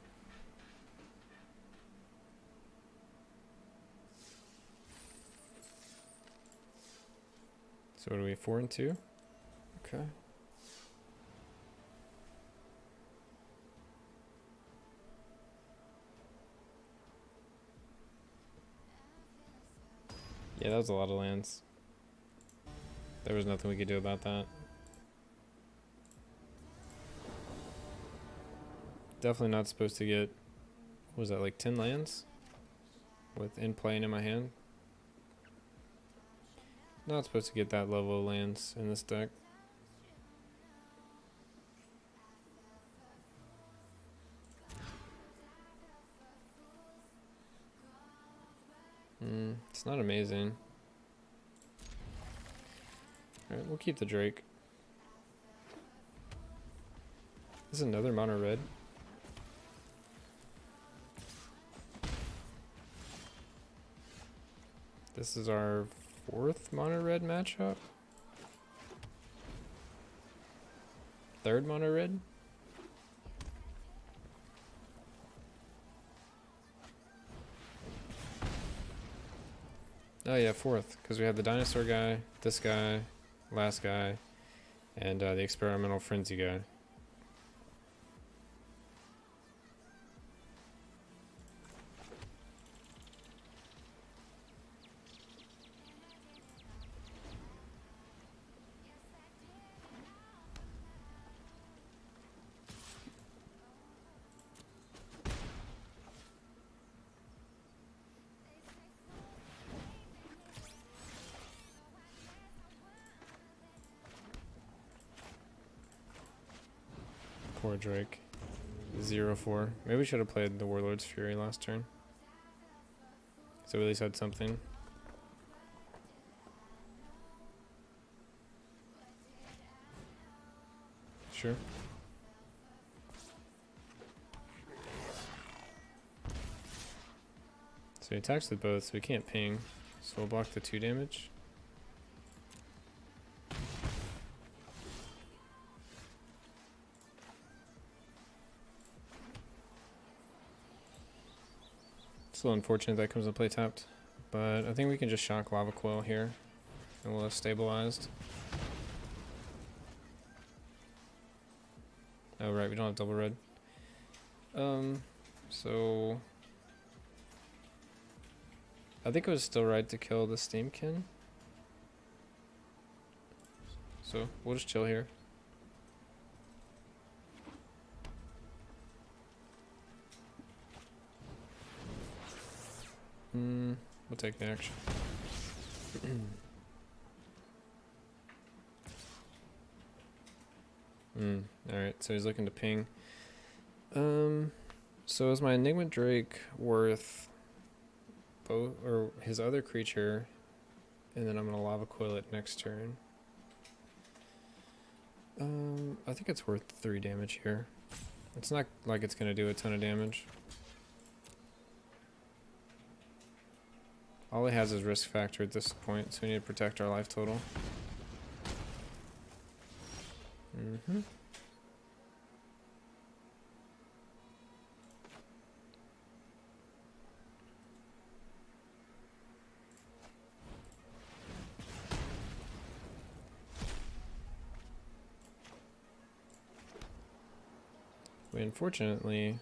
So what are we, 4 and 2? Okay. Yeah, that was a lot of lands. There was nothing we could do about that. Definitely not supposed to get, what was that, like 10 lands? With in play and in my hand? Not supposed to get that level of lands in this deck. It's not amazing. Alright, we'll keep the Drake. This is another mono red. This is our 4th mono red matchup. 3rd mono red. Oh yeah, 4th, because we had the dinosaur guy, this guy, last guy, and the experimental frenzy guy. Poor Drake. 0-4. Maybe we should have played the Warlord's Fury last turn. So we at least had something. Sure. So he attacks with both, so we can't ping. So we'll block the 2 damage. It's a little unfortunate that comes into play tapped, but I think we can just shock Lava Coil here, and we'll have stabilized. Oh right, we don't have double red. So I think it was still right to kill the Steamkin. So we'll just chill here. We'll take the action. Alright, so he's looking to ping. So is my Enigma Drake worth both, or his other creature, and then I'm gonna Lava Coil it next turn? I think it's worth 3 damage here. It's not like it's gonna do a ton of damage. All it has is risk factor at this point, so we need to protect our life total. Unfortunately,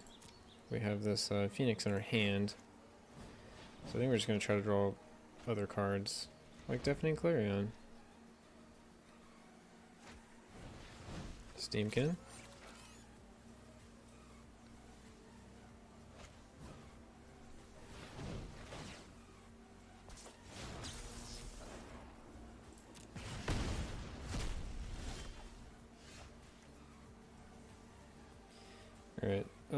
we have this Phoenix in our hand, so I think we're just going to try to draw other cards, like Deafening Clarion. Steamkin. Alright, I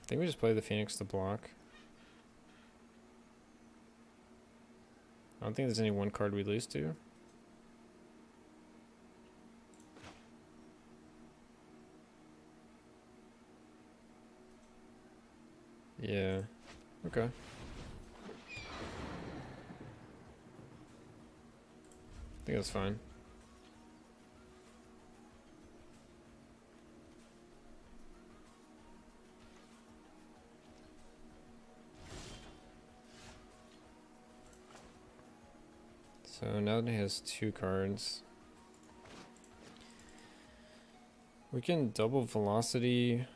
think we just play the Phoenix to block. I don't think there's any one card we lose to. Yeah, okay. I think that's fine. So now that he has 2 cards, we can double velocity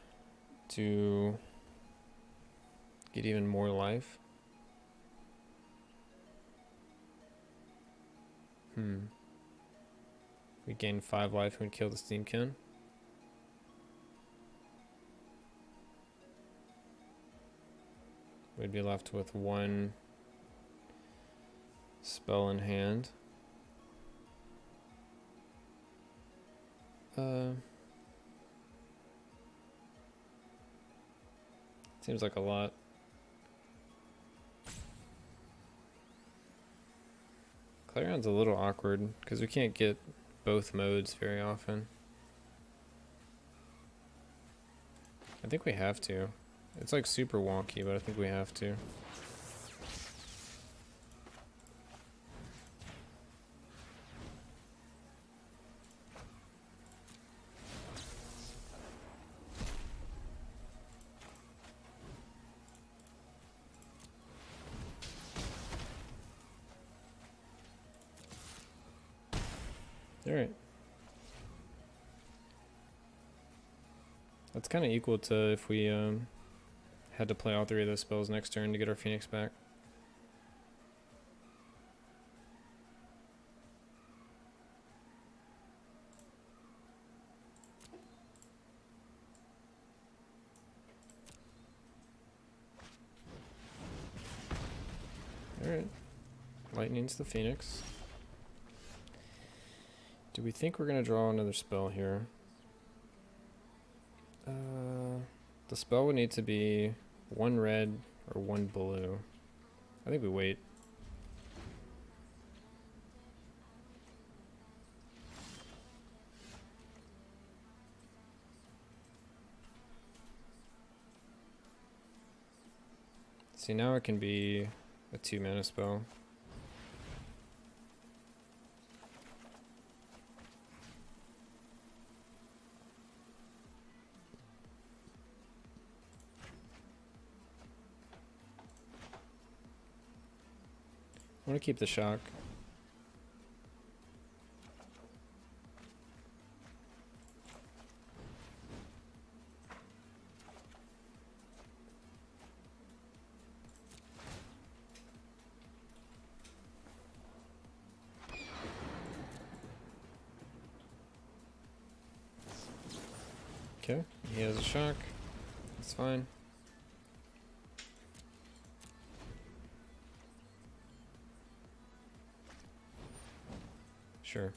to get even more life. We gain 5 life and kill the Steamkin. We'd be left with 1 spell in hand. Seems like a lot. Clarion's a little awkward because we can't get both modes very often. I think we have to. It's like super wonky, but I think we have to. Alright. That's kind of equal to if we had to play all 3 of those spells next turn to get our Phoenix back. Alright. Lightning's the Phoenix. Do we think we're going to draw another spell here? The spell would need to be 1 red or 1 blue. I think we wait. See, now it can be a 2-mana spell. I want to keep the shock. Okay, he has a shock. That's fine. Sure.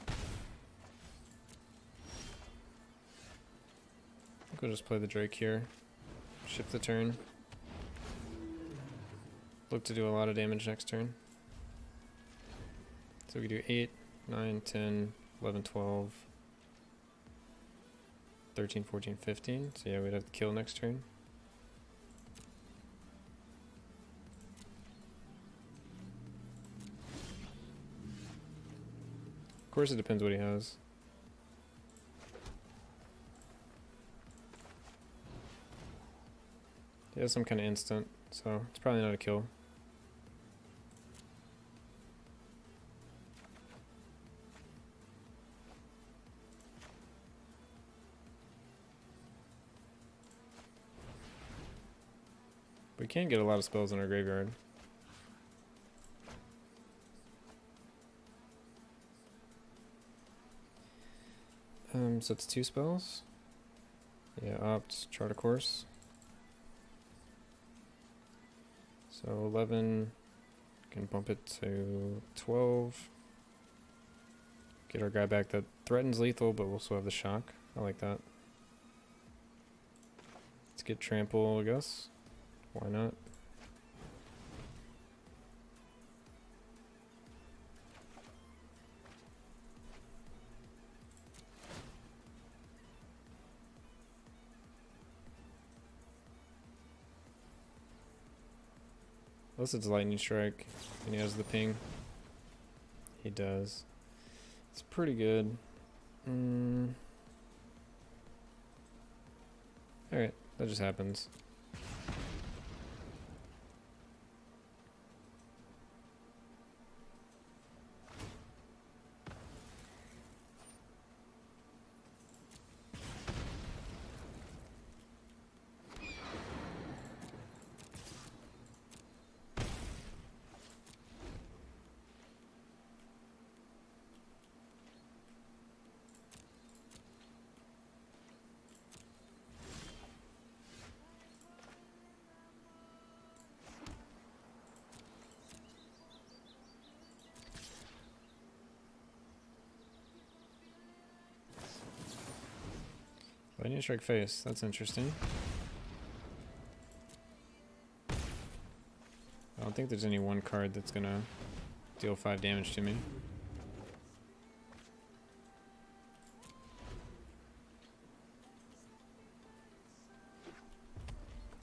I think we'll just play the Drake here. Shift the turn. Look to do a lot of damage next turn. So we do 8, 9, 10, 11, 12, 13, 14, 15. So yeah, we'd have to kill next turn. Of course it depends what he has. He has some kind of instant, so it's probably not a kill. We can get a lot of spells in our graveyard. So it's 2 spells. Yeah, opt, chart a course. So 11, can bump it to 12. Get our guy back that threatens lethal, but we'll still have the shock. I like that. Let's get trample, I guess. Why not? Unless it's lightning strike and he has the ping. He does. It's pretty good. Alright, that just happens. Lightning strike face, that's interesting. I don't think there's any one card that's gonna deal 5 damage to me.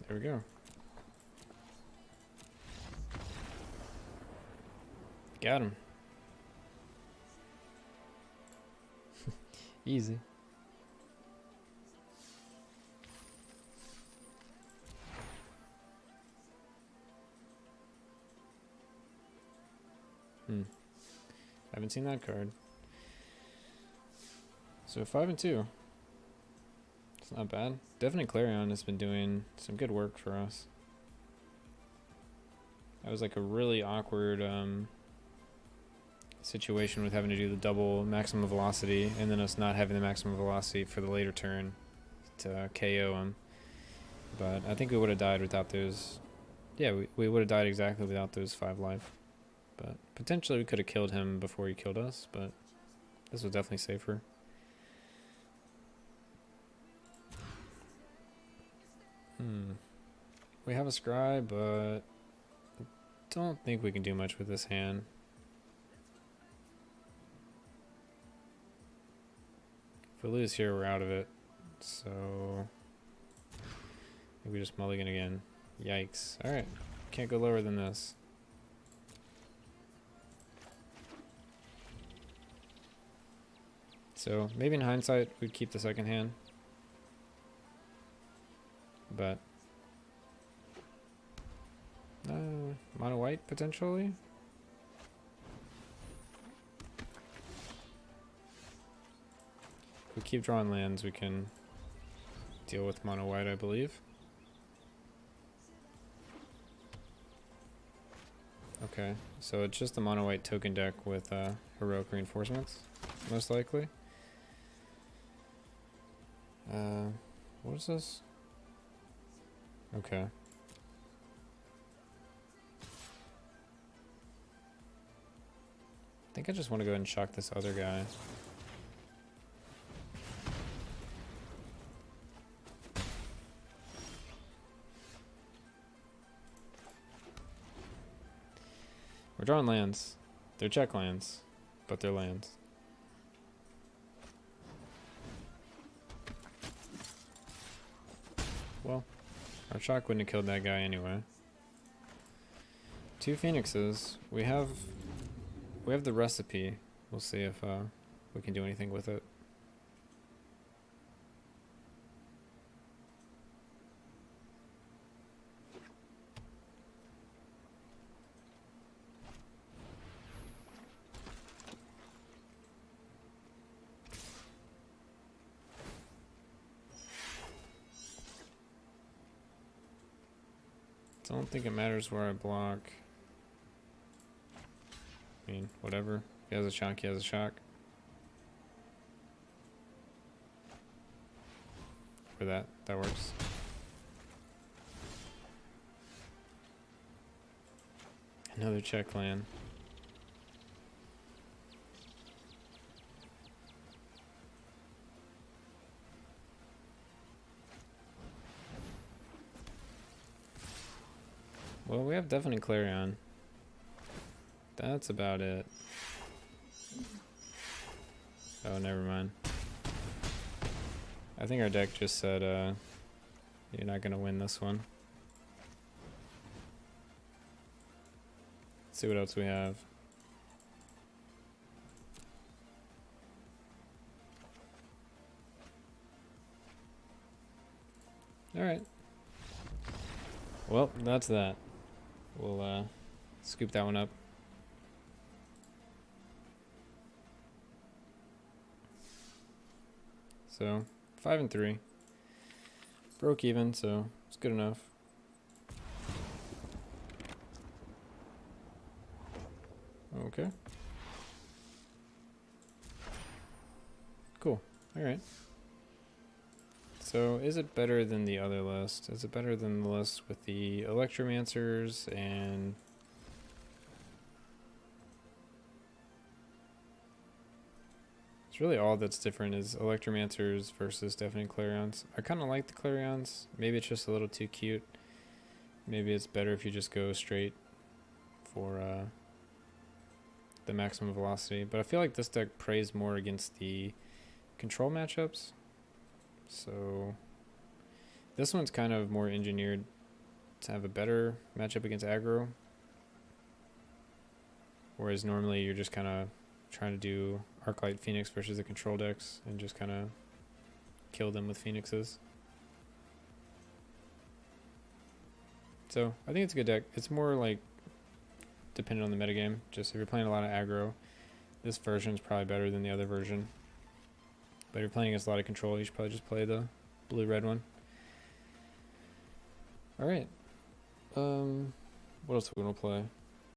There we go. Got him. Easy. Haven't seen that card. So 5 and 2. It's not bad. Definitely Clarion has been doing some good work for us. That was like a really awkward situation with having to do the double maximum velocity and then us not having the maximum velocity for the later turn to KO him. But I think we would have died without those. Yeah, we would have died exactly without those 5 life. But potentially we could have killed him before he killed us, but this was definitely safer. We have a scry, but I don't think we can do much with this hand. If we lose here, we're out of it. So maybe we just mulligan again. Yikes. Alright. Can't go lower than this. So maybe in hindsight we'd keep the second hand. But mono white potentially? If we keep drawing lands, we can deal with mono white, I believe. Okay, so it's just the mono white token deck with heroic reinforcements, most likely. What is this? Okay. I think I just want to go ahead and shock this other guy. We're drawing lands. They're check lands, but they're lands. Well, our shock wouldn't have killed that guy anyway. 2 phoenixes. We have the recipe. We'll see if we can do anything with it. I don't think it matters where I block. I mean, whatever. If he has a shock, he has a shock. For that works. Another check land. Well, we have definitely Clarion. That's about it. Oh, never mind. I think our deck just said, you're not gonna win this one. Let's see what else we have. Alright. Well, that's that. We'll scoop that one up. So 5 and 3. Broke even, so it's good enough. Okay. Cool. Alright. So is it better than the other list? Is it better than the list with the Electromancers and... It's really all that's different is Electromancers versus Deafening Clarions. I kind of like the Clarions. Maybe it's just a little too cute. Maybe it's better if you just go straight for the maximum velocity. But I feel like this deck prays more against the control matchups. So this one's kind of more engineered to have a better matchup against aggro. Whereas normally you're just kind of trying to do Arclight Phoenix versus the control decks and just kind of kill them with Phoenixes. So I think it's a good deck. It's more like dependent on the metagame. Just if you're playing a lot of aggro, this version is probably better than the other version. But if you're playing against a lot of control, you should probably just play the blue-red one. Alright. What else are we going to play?